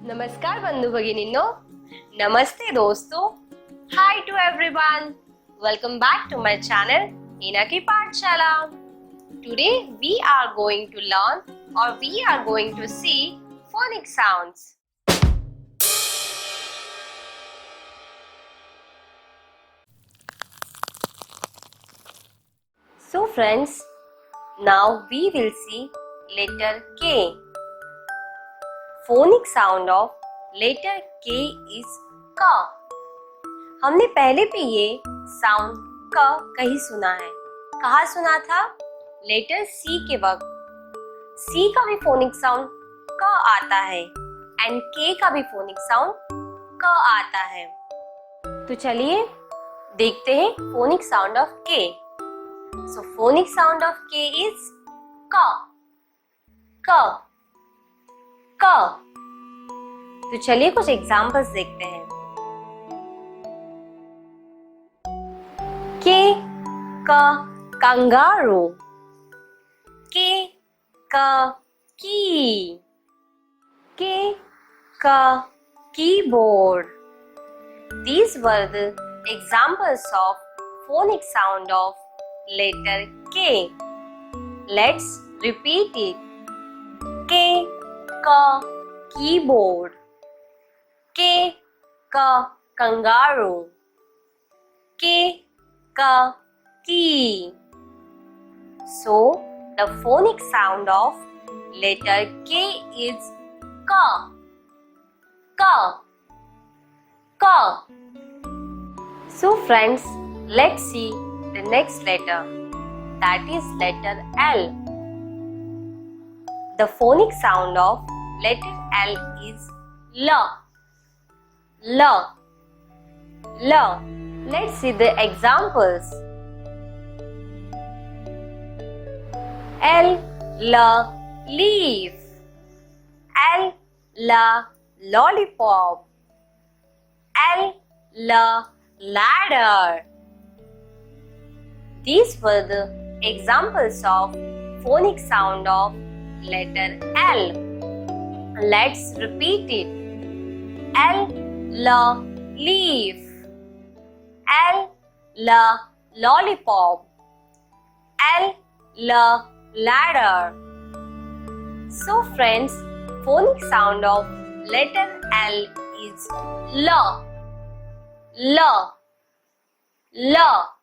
नमस्कार बंधु भगिनींनो, नमस्ते दोस्तों, hi to everyone, welcome back to my channel Hina की पाठशाला। Today we are going to learn or we are going to see phonic sounds. So friends, now we will see letter K. Phonic sound of letter K is K. हमने पहले भी ये sound क कहीं सुना है। कहाँ सुना था? लेटर सी के वक्त। सी का भी फोनिक साउंड क आता है एंड के का भी फोनिक साउंड क आता है। तो चलिए देखते हैं फोनिक साउंड ऑफ के। सो फोनिक साउंड ऑफ के इज क क क। तो चलिए कुछ एग्जांपल्स देखते हैं। के का कंगारू, के का की, के का keyboard. These were the examples of phonic sound of letter K. Let's repeat it. K का keyboard, K का kangaroo, K ka key. So the phonic sound of letter K is ka, ka, ka. So friends, let's see the next letter, that is letter L. The phonic sound of letter L is L, L, L. Let's see the examples. L, leaf. L, lollipop. L, ladder. These were the examples of phonic sound of letter L. Let's repeat it. L, leaf. L, lollipop. L, ladder. So friends, phonic sound of letter L is L, L, L.